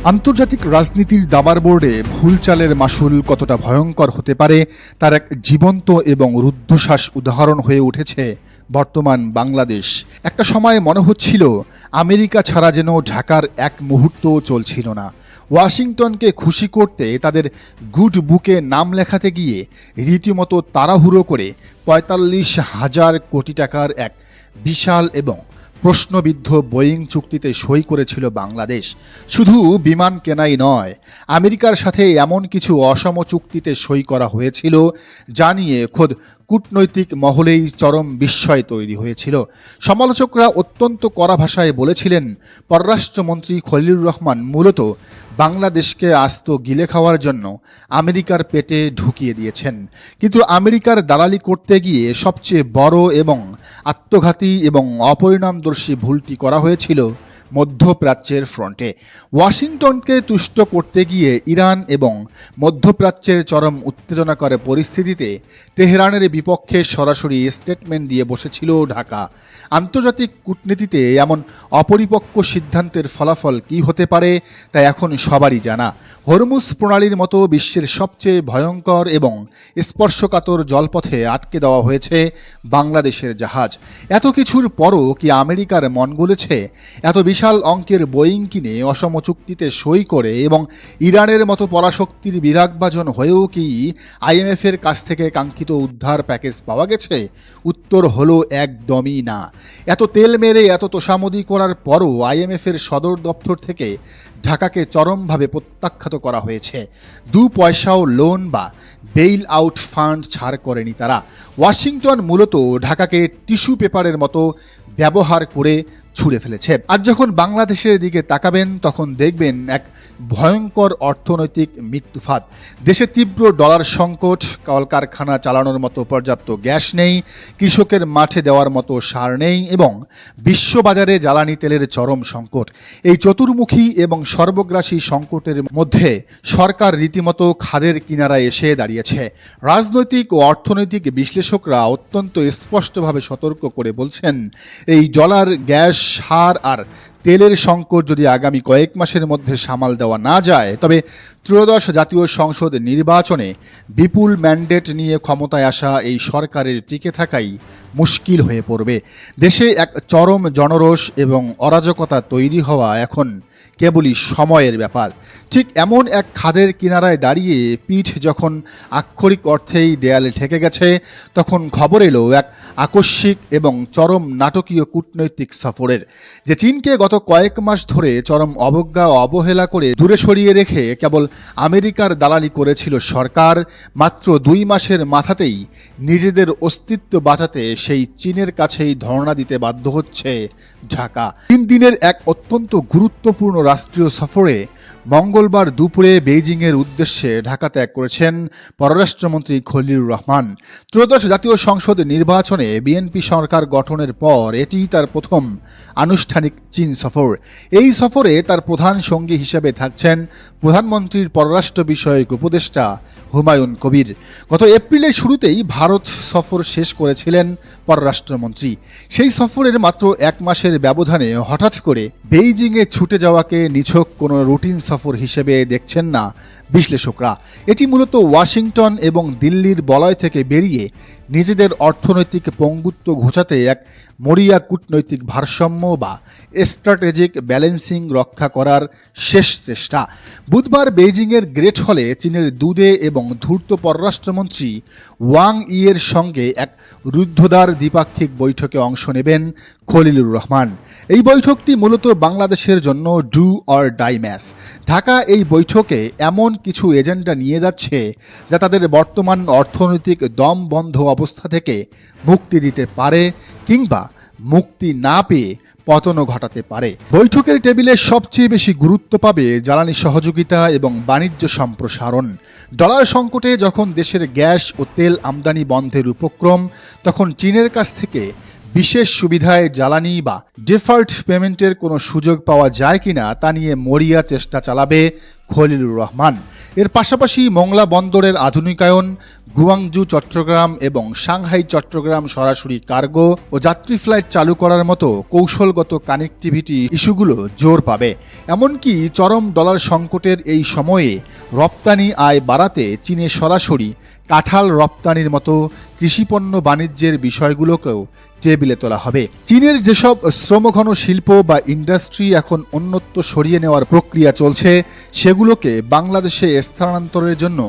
আন্তর্জাতিক রাজনীতির দাবার বোর্ডে ভুল চালের মাশুল কতটা ভয়ঙ্কর হতে পারে তার এক জীবন্ত এবং রুদ্ধশ্বাস উদাহরণ হয়ে উঠেছে বর্তমান বাংলাদেশ। একটা সময় মনে হচ্ছিল আমেরিকা ছাড়া যেন ঢাকার এক মুহূর্তও চলছিল না। ওয়াশিংটনকে খুশি করতে তাদের গুড বুকে নাম লেখাতে গিয়ে রীতিমতো তাড়াহুড়ো করে ৪৫,০০০ কোটি টাকার এক বিশাল এবং প্রশ্নবিদ্ধ বোয়িং চুক্তিতে সই করেছিল বাংলাদেশ। শুধু বিমান কেনাই নয়, আমেরিকার সাথে এমন কিছু অসম চুক্তিতে সই করা হয়েছিল যা নিয়ে খোদ কূটনৈতিক মহলেই চরম বিস্ময় তৈরি হয়েছিল। সমালোচকরা অত্যন্ত কড়া ভাষায় বলেছিলেন পররাষ্ট্রমন্ত্রী খলিলুর রহমান মূলত বাংলাদেশকে আস্ত গিলে খাওয়ার জন্য আমেরিকার পেটে ঢুকিয়ে দিয়েছেন। কিন্তু আমেরিকার দালালি করতে গিয়ে সবচেয়ে বড় এবং আত্মঘাতী এবং অপরিণামদর্শী ভুলটি করা হয়েছিল মধ্যপ্রাচ্যের ফ্রন্টে। ওয়াশিংটনকে তুষ্ট করতে গিয়ে ইরান এবং মধ্যপ্রাচ্যের চরম উত্তেজনাকর পরিস্থিতিতে তেহরানের বিপক্ষে সরাসরি স্টেটমেন্ট দিয়ে বসেছিল ঢাকা। আন্তর্জাতিক কূটনীতিতে এমন অপরিপক্ক সিদ্ধান্তের ফলাফল কী হতে পারে তা এখন সবারই জানা। হরমুজ প্রণালীর মতো বিশ্বের সবচেয়ে ভয়ঙ্কর এবং স্পর্শকাতর জলপথে আটকে দেওয়া হয়েছে বাংলাদেশের জাহাজ। এত কিছুর পরও কি আমেরিকার মন গলেছে? এত বিশাল অঙ্কের বোয়িং কিনে অসম চুক্তিতে সই করে এবং ইরানের মতো পরাশক্তির বিরাগভাজন হয়েও কি আইএমএফের কাছ থেকে কাঙ্ক্ষিত উদ্ধার প্যাকেজ পাওয়া গেছে? উত্তর হলো একদমই না। এত তেল মেরে এত তোষামদি করার পরও আইএমএফের সদর দপ্তর থেকে ঢাকাকে চরমভাবে প্রত্যাখ্যাত করা হয়েছে। 2 পয়সাও লোন বা বেইল আউট ফান্ড ছাড় করেনি তারা। ওয়াশিংটন মূলত ঢাকাকে টিস্যু পেপারের মতো ব্যবহার করে ছুঁড়ে ফেলেছে। আর যখন বাংলাদেশের দিকে তাকাবেন তখন দেখবেন এক ভয়ঙ্কর অর্থনৈতিক মৃত্যুফাত। দেশে তীব্র ডলার সংকট, কলকারখানা চালানোর মতো পর্যাপ্ত গ্যাস নেই, কৃষকের মাঠে দেওয়ার মতো সার নেই এবং বিশ্ববাজারে জ্বালানি তেলের চরম সংকট। এই চতুর্মুখী এবং সর্বগ্রাসী সংকটের মধ্যে সরকার রীতিমতো খাদের কিনারায় এসে দাঁড়িয়েছে। রাজনৈতিক ও অর্থনৈতিক বিশ্লেষকরা অত্যন্ত স্পষ্টভাবে সতর্ক করে বলছেন, এই ডলার, গ্যাস, সার আর তেলের সংকট যদি আগামী কয়েক মাসের মধ্যে সামাল দেওয়া না যায় তবে ত্রয়োদশ জাতীয় সংসদ নির্বাচনে বিপুল ম্যান্ডেট নিয়ে ক্ষমতায় আসা এই সরকারের টিকে থাকাই মুশকিল হয়ে পড়বে। দেশে এক চরম জনরোষ এবং অরাজকতা তৈরি হওয়া এখন কেবলই সময়ের ব্যাপার। ঠিক এমন এক খাদের কিনারায় দাঁড়িয়ে পিঠ যখন আক্ষরিক অর্থেই দেয়ালে ঠেকে গেছে তখন খবর এলো এক আকস্মিক এবং চরম নাটকীয় কূটনৈতিক সফরের। যে চীনকে গত কয়েক মাস ধরে চরম অবজ্ঞা ও অবহেলা করে দূরে সরিয়ে রেখে কেবল আমেরিকার দালালি করেছিল সরকার, মাত্র 2 মাসের মাথাতেই নিজেদের অস্তিত্ব বাঁচাতে সেই চীনের কাছেই ধর্ণা দিতে বাধ্য হচ্ছে ঢাকা। 3 দিনের এক অত্যন্ত গুরুত্বপূর্ণ রাষ্ট্রীয় সফরে মঙ্গলবার দুপুরে বেইজিংয়ের উদ্দেশ্যে ঢাকা ত্যাগ করেছেন পররাষ্ট্রমন্ত্রী খলিলুর রহমান। ত্রয়োদশ জাতীয় সংসদ নির্বাচনে বিএনপি সরকার গঠনের পর এটিই তার প্রথম আনুষ্ঠানিক চীন সফর। এই সফরে তার প্রধান সঙ্গী হিসেবে থাকছেন প্রধানমন্ত্রীর পররাষ্ট্র বিষয়ক উপদেষ্টা হুমায়ুন কবির। গত এপ্রিলের শুরুতেই ভারত সফর শেষ করেছিলেন পররাষ্ট্রমন্ত্রী। সেই সফরের মাত্র 1 মাসের ব্যবধানে হঠাৎ করে বেইজিংয়ে ছুটে যাওয়াকে নিছক কোনো রুটিন সফর হিসেবে দেখছেন না বিশ্লেষকরা। এটি মূলত ওয়াশিংটন এবং দিল্লির বলয় থেকে বেরিয়ে নিজেদের অর্থনৈতিক পঙ্গুত্ব ঘোচাতে এক মরিয়া কূটনৈতিক ভারসাম্য বা স্ট্র্যাটেজিক ব্যালেন্সিং রক্ষা করার শেষ চেষ্টা। বুধবার বেইজিংয়ের গ্রেট হলে চীনের দুদে এবং ধূর্ত পররাষ্ট্রমন্ত্রী ওয়াং ইয়ের সঙ্গে এক রুদ্ধদ্বার দ্বিপাক্ষিক বৈঠকে অংশ নেবেন খলিলুর রহমান। এই বৈঠকটি মূলত বাংলাদেশের জন্য do or die match. Dhaka এই বৈঠকে এমন কিছু এজেন্ডা নিয়ে যাচ্ছে যা তাদের বর্তমান অর্থনৈতিক দমবন্ধ অবস্থা থেকে মুক্তি দিতে পারে কিংবা মুক্তি না পেয়ে পতনও ঘটাতে পারে। বৈঠকের টেবিলে সবচেয়ে বেশি গুরুত্ব পাবে জ্বালানি সহযোগিতা এবং বাণিজ্য সম্প্রসারণ। ডলার সংকটে যখন দেশের গ্যাস ও তেল আমদানি বন্ধের উপক্রম, তখন চীনের কাছ থেকে বিশেষ সুবিধায় জ্বালানি বা ডিফার্ড পেমেন্টের কোনো সুযোগ পাওয়া যায় কিনা তা নিয়ে মরিয়া চেষ্টা চালাবে খলিলুর রহমান। এর পাশাপাশি মোংলা বন্দরের আধুনিকায়ন, গুয়াংজু চট্টগ্রাম এবং সাংহাই চট্টগ্রাম সরাসরি কার্গো ও যাত্রী ফ্লাইট চালু করার মতো কৌশলগত কানেক্টিভিটি ইস্যুগুলো জোর পাবে। এমনকি চরম ডলার সংকটের এই সময়ে রপ্তানি আয় বাড়াতে চীনে সরাসরি কাঁঠাল রপ্তানির মতো কৃষিপণ্য বাণিজ্যের বিষয়গুলোকেও টেবিলে তোলা হবে। চীনের যেসব শ্রমঘন শিল্প বা ইন্ডাস্ট্রি এখন অন্যত্র সরিয়ে নেওয়ার প্রক্রিয়া চলছে, সেগুলোকে বাংলাদেশে স্থানান্তরের জন্য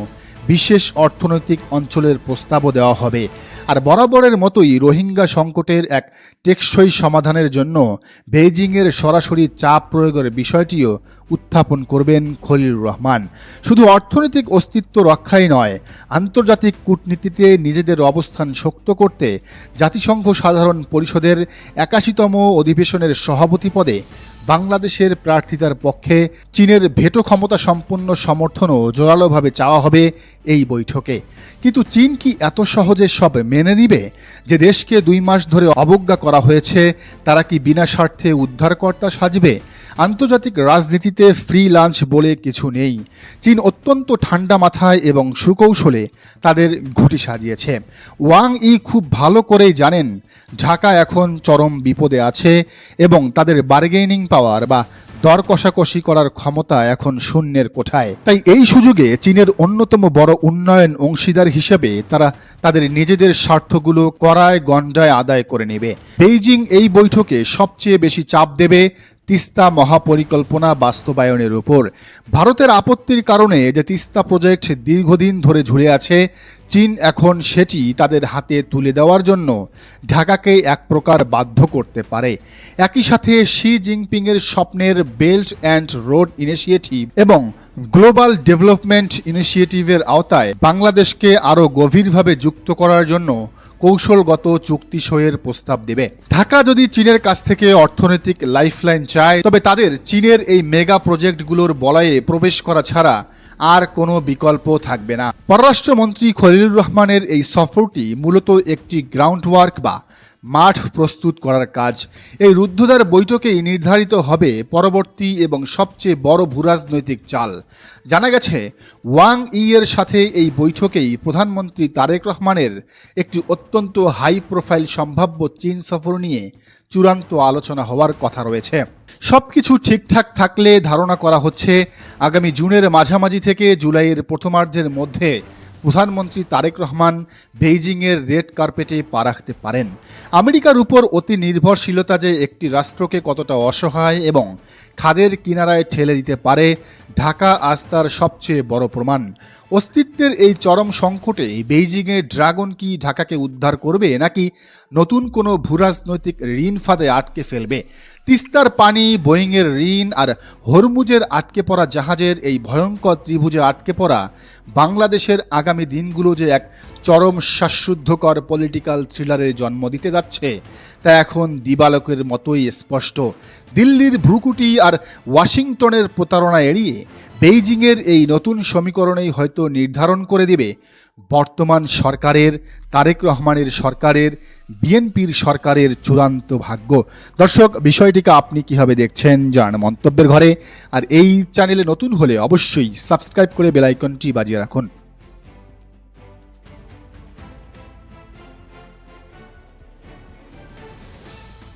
বিশেষ অর্থনৈতিক অঞ্চলের প্রস্তাবও দেওয়া হবে। আর বরাবরের মতোই রোহিঙ্গা সংকটের এক টেকসই সমাধানের জন্য বেইজিংয়ের সরাসরি চাপ প্রয়োগের বিষয়টিও উত্থাপন করবেন খলিলুর রহমান। শুধু অর্থনৈতিক অস্তিত্ব রক্ষাই নয়, আন্তর্জাতিক কূটনীতিতে নিজেদের অবস্থান শক্ত করতে জাতিসংঘ সাধারণ পরিষদের 81তম অধিবেশনের সভাপতি পদে বাংলাদেশের প্রার্থিতার পক্ষে চীনের ভেটো ক্ষমতা সম্পন্ন সমর্থনও জোরালোভাবে চাওয়া হবে এই বৈঠকে। কিন্তু চীন কি এত সহজে সব মেনে নিবে? যে দেশকে 2 মাস ধরে অবজ্ঞা করা হয়েছে, তারা কি বিনা স্বার্থে উদ্ধারকর্তা সাজবে? আন্তর্জাতিক রাজনীতিতে ফ্রি লাঞ্চ বলে কিছু নেই। চীন অত্যন্ত ঠান্ডা মাথায় এবং সুকৌশলে তাদের ঘুঁটি সাজিয়েছে। ওয়াং ই খুব ভালো করেই জানেন ঢাকা এখন চরম বিপদে আছে এবং তাদের বার্গেনিং পাওয়ার বা দর কষাকষি করার ক্ষমতা এখন শূন্যের কোঠায়। তাই এই সুযোগে চীনের অন্যতম বড় উন্নয়ন অংশীদার হিসেবে তারা তাদের নিজেদের স্বার্থগুলো কড়ায় গণ্ডায় আদায় করে নেবে। বেইজিং এই বৈঠকে সবচেয়ে বেশি চাপ দেবে তিস্তা মহাপরিকল্পনা বাস্তবায়নের উপর। ভারতের আপত্তির কারণে যে তিস্তা প্রজেক্ট দীর্ঘদিন ধরে ঝুলে আছে, চীন এখন সেটি তাদের হাতে তুলে দেওয়ার জন্য ঢাকাকে এক প্রকার বাধ্য করতে পারে। একই সাথে শি জিনপিংয়ের স্বপ্নের বেল্ট অ্যান্ড রোড ইনিশিয়েটিভ এবং গ্লোবাল ডেভেলপমেন্ট ইনিশিয়েটিভের আওতায় বাংলাদেশকে আরও গভীরভাবে যুক্ত করার জন্য কৌশলগত চুক্তি সইয়ের প্রস্তাব দেবে। ঢাকা যদি চীনের কাছ থেকে অর্থনৈতিক লাইফলাইন চায়, তবে তাদের চীনের এই মেগা প্রজেক্টগুলোর বলয়ে প্রবেশ করা ছাড়া আর কোনো বিকল্প থাকবে না। পররাষ্ট্রমন্ত্রী খলিলুর রহমানের এই সফরটি মূলত একটি গ্রাউন্ড ওয়ার্ক বা মাঠ প্রস্তুত করার কাজ। এই রুদ্ধদ্বার বৈঠকেই নির্ধারিত হবে পরবর্তী এবং সবচেয়ে বড় ভূরাজনৈতিক চাল। জানা গেছে ওয়াং ই এর সাথে এই বৈঠকেই প্রধানমন্ত্রী তারেক রহমানের একটি অত্যন্ত হাই প্রোফাইল সম্ভাব্য চীন সফর নিয়ে চূড়ান্ত আলোচনা হওয়ার কথা রয়েছে। সবকিছু ঠিকঠাক থাকলে ধারণা করা হচ্ছে আগামী জুনের মাঝামাঝি থেকে জুলাইয়ের প্রথমার্ধের মধ্যে প্রধানমন্ত্রী তারেক রহমান বেইজিংয়ের রেড কার্পেটে পা রাখতে পারেন। আমেরিকার উপর অতি নির্ভরশীলতা যে একটি রাষ্ট্রকে কতটা অসহায় এবং খাদের কিনারায় ঠেলে দিতে পারে, ঢাকা আজ তার সবচেয়ে বড় প্রমাণ। অস্তিত্বের এই চরম সংকটে বেইজিংয়ের ড্রাগন কি ঢাকাকে উদ্ধার করবে, নাকি নতুন কোনো ভূরাজনৈতিক ঋণ ফাঁদে আটকে ফেলবে? তিস্তার পানি, বোয়িংয়ের ঋণ আর হরমুজের আটকে পড়া জাহাজের এই ভয়ঙ্কর ত্রিভুজে আটকে পড়া বাংলাদেশের আগামী দিনগুলো যে এক চরম শ্বাসরুদ্ধকর পলিটিক্যাল থ্রিলারের জন্ম দিতে যাচ্ছে তা এখন দিবালোকের মতোই স্পষ্ট। দিল্লির ভ্রুকুটি আর ওয়াশিংটনের প্রতারণা এড়িয়ে বেইজিংয়ের এই নতুন সমীকরণেই হয়তো নির্ধারণ করে দেবে বর্তমান সরকারের, তারেক রহমানের সরকারের, বিএনপির সরকারের চূড়ান্ত ভাগ্য। দর্শক, বিষয়টিকে আপনি কিভাবে দেখছেন জানান মন্তব্যের ঘরে। আর এই চ্যানেলে নতুন হলে অবশ্যই সাবস্ক্রাইব করে বেল আইকনটি বাজিয়ে রাখুন।